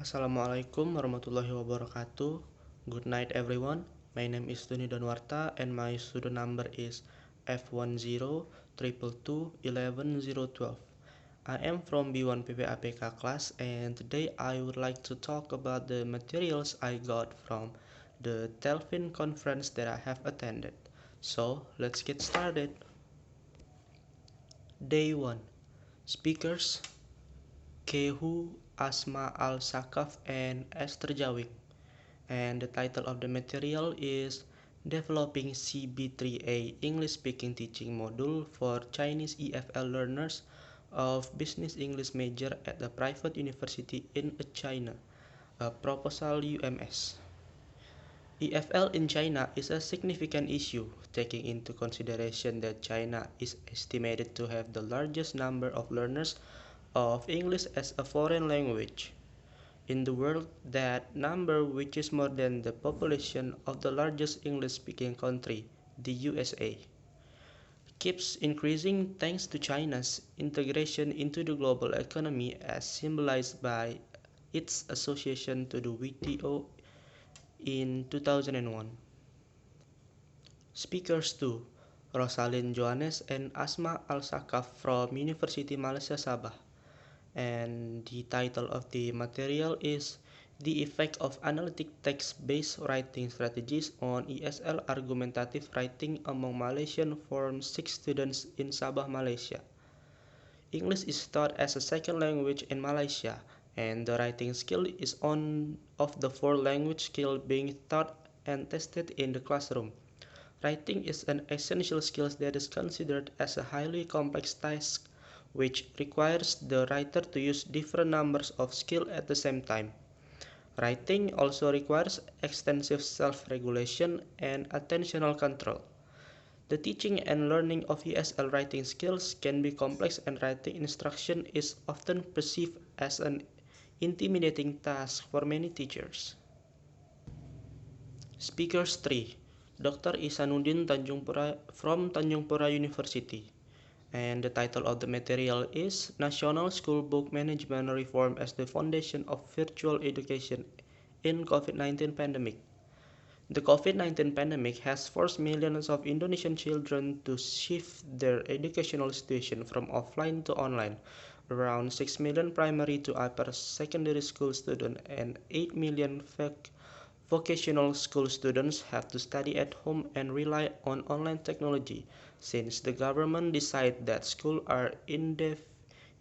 Assalamualaikum warahmatullahi wabarakatuh. Good night, everyone. My name is Tuni Donwarta, and my student number is F1022211012. I am from B1 PPAPK class, and today I would like to talk about the materials I got from the Telfin conference that I have attended. So, let's get started. Day 1. Speakers Kehu Asma Al-Sakaf and Esther Jawik. And the title of the material is Developing CB3A English Speaking Teaching Module for Chinese EFL Learners of Business English Major at a Private University in China, a proposal UMS. EFL in China is a significant issue, taking into consideration that China is estimated to have the largest number of learners of English as a foreign language in the world. That number, which is more than the population of the largest English-speaking country, the USA, keeps increasing thanks to China's integration into the global economy as symbolized by its association to the WTO in 2001. Speakers 2. Rosalind Johannes and Asma Al-Sakaf from University Malaysia Sabah. And the title of the material is The Effect of Analytic Text-Based Writing Strategies on ESL Argumentative Writing Among Malaysian Form 6 Students in Sabah, Malaysia. English is taught as a second language in Malaysia, and the writing skill is one of the four language skills being taught and tested in the classroom. Writing is an essential skill that is considered as a highly complex task which requires the writer to use different numbers of skills at the same time. Writing also requires extensive self-regulation and attentional control. The teaching and learning of ESL writing skills can be complex, and writing instruction is often perceived as an intimidating task for many teachers. Speakers 3. Dr. Isanuddin Tanjungpura from Tanjungpura University. And the title of the material is National School Book Management Reform as the Foundation of Virtual Education in COVID-19 Pandemic. The COVID-19 pandemic has forced millions of Indonesian children to shift their educational situation from offline to online. Around 6 million primary to upper secondary school students and 8 million vocational school students have to study at home and rely on online technology, since the government decided that schools are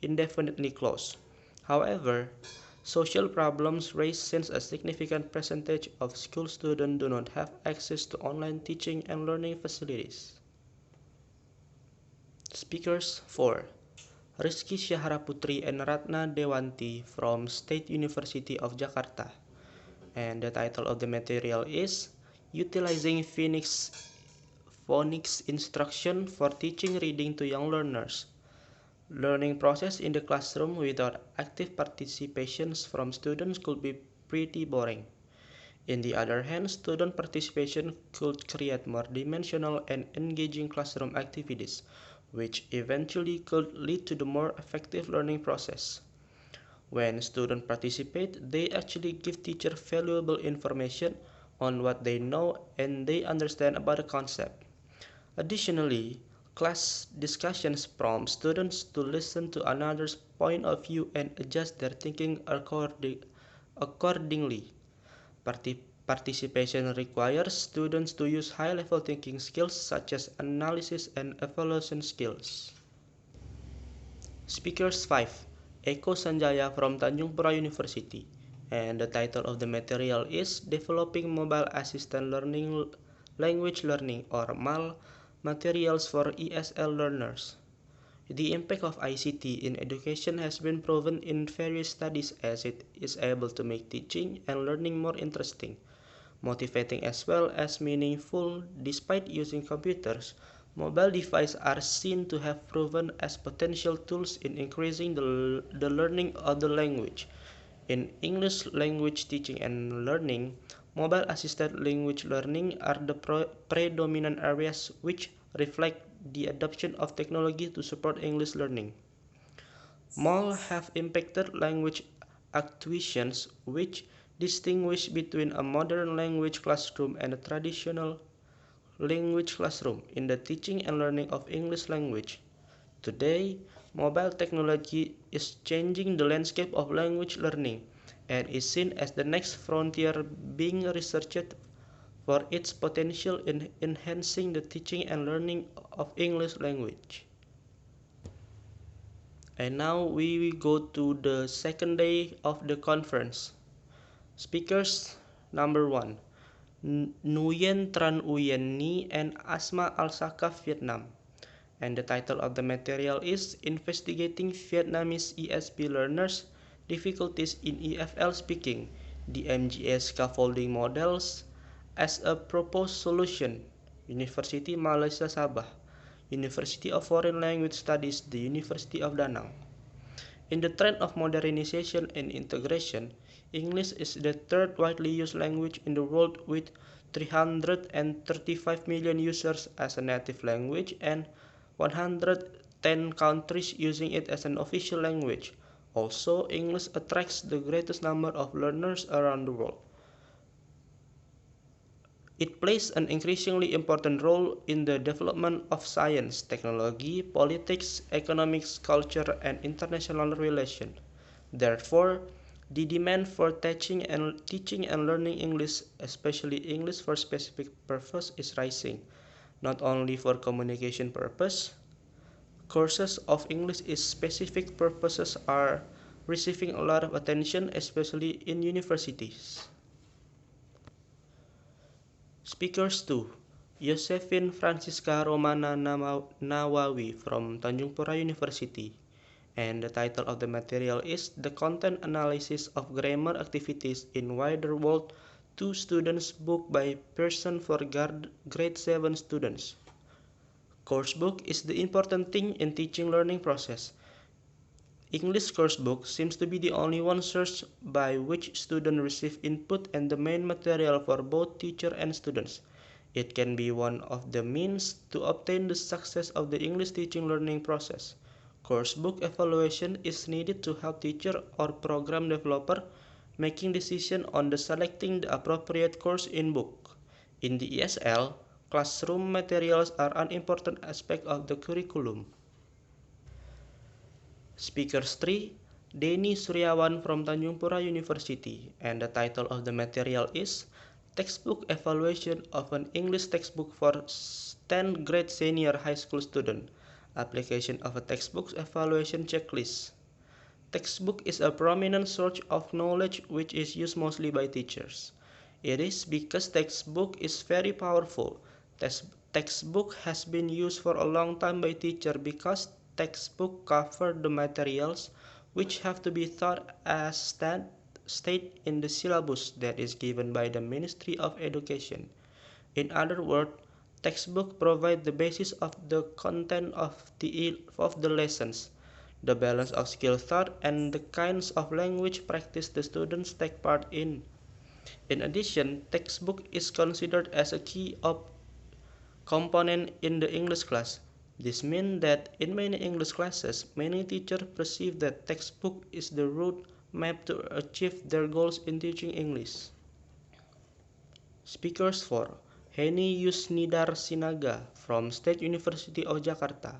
indefinitely closed. However, social problems raised since a significant percentage of school students do not have access to online teaching and learning facilities. Speakers 4. Rizky Syahraputri and Ratna Dewanti from State University of Jakarta. And the title of the material is Utilizing Phonics Instruction for Teaching Reading to Young Learners. Learning process in the classroom without active participations from students could be pretty boring. On the other hand, student participation could create more dimensional and engaging classroom activities, which eventually could lead to the more effective learning process. When students participate, they actually give teachers valuable information on what they know and they understand about the concept. Additionally, class discussions prompt students to listen to another's point of view and adjust their thinking accordingly. Participation requires students to use high-level thinking skills such as analysis and evaluation skills. Speakers 5. Eko Sanjaya from Tanjungpura University. And the title of the material is Developing Mobile Assistant Language Learning or MAL Materials for ESL Learners. The impact of ICT in education has been proven in various studies as it is able to make teaching and learning more interesting, motivating as well as meaningful. Despite using computers, mobile devices are seen to have proven as potential tools in increasing the learning of the language. In English language teaching and learning, mobile-assisted language learning are the predominant areas which reflect the adoption of technology to support English learning. MAL have impacted language actuations which distinguish between a modern language classroom and a traditional language classroom in the teaching and learning of English language. Today, mobile technology is changing the landscape of language learning and is seen as the next frontier being researched for its potential in enhancing the teaching and learning of English language. And now we will go to the second day of the conference. Speakers number 1, Nguyen Tran Uyên Nhi and Asma Al-Sakaf, Vietnam. And the title of the material is Investigating Vietnamese ESP Learners' Difficulties in EFL Speaking, the MGS Scaffolding Models as a Proposed Solution, University Malaysia Sabah, University of Foreign Language Studies, the University of Da Nang. In the trend of modernization and integration, English is the third widely used language in the world with 335 million users as a native language and 110 countries using it as an official language. Also, English attracts the greatest number of learners around the world. It plays an increasingly important role in the development of science, technology, politics, economics, culture, and international relations. Therefore, the demand for teaching and learning English, especially English for specific purpose, is rising. Not only for communication purpose, courses of English is specific purposes are receiving a lot of attention, especially in universities. Speakers 2, Josephine Francisca Romana Nawawi from Tanjung Pura University. And the title of the material is The Content Analysis of Grammar Activities in Wider World 2 Students Book by Pearson for Grade 7 students. Coursebook is the important thing in teaching learning process. English coursebook seems to be the only one source by which students receive input and the main material for both teacher and students. It can be one of the means to obtain the success of the English teaching learning process. Coursebook evaluation is needed to help teacher or program developer making decision on selecting the appropriate course in book. In the ESL, classroom materials are an important aspect of the curriculum. Speakers 3, Denny Suryawan from Tanjung Pura University, and the title of the material is Textbook Evaluation of an English Textbook for 10th Grade Senior High School Student, Application of a Textbook Evaluation Checklist. Textbook is a prominent source of knowledge which is used mostly by teachers. It is because textbook is very powerful. Textbook has been used for a long time by teachers because textbook cover the materials which have to be taught as stated in the syllabus that is given by the Ministry of Education. In other words, textbook provide the basis of the content of the lessons, the balance of skill taught, and the kinds of language practice the students take part in. In addition, textbook is considered as a key component in the English class. This means that in many English classes, many teachers perceive that textbook is the route map to achieve their goals in teaching English. Speakers 4, Heni Yusnidar Sinaga from State University of Jakarta,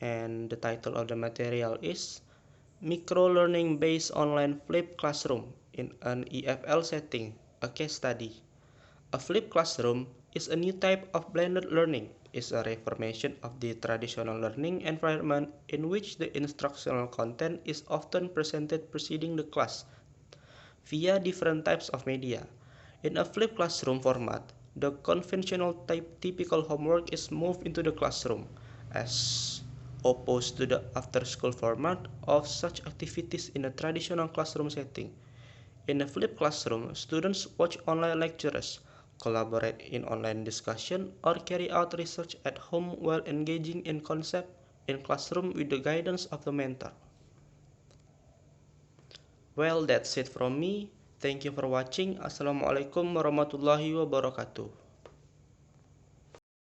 and the title of the material is Micro-Learning Based Online Flipped Classroom in an EFL Setting, a Case Study. A flipped classroom is a new type of blended learning. It's a reformation of the traditional learning environment in which the instructional content is often presented preceding the class via different types of media. In a flipped classroom format, the conventional typical homework is moved into the classroom, as opposed to the after-school format of such activities in a traditional classroom setting. In a flipped classroom, students watch online lectures, collaborate in online discussion, or carry out research at home while engaging in concept in classroom with the guidance of the mentor. Well, that's it from me. Thank you for watching. Assalamualaikum warahmatullahi wabarakatuh.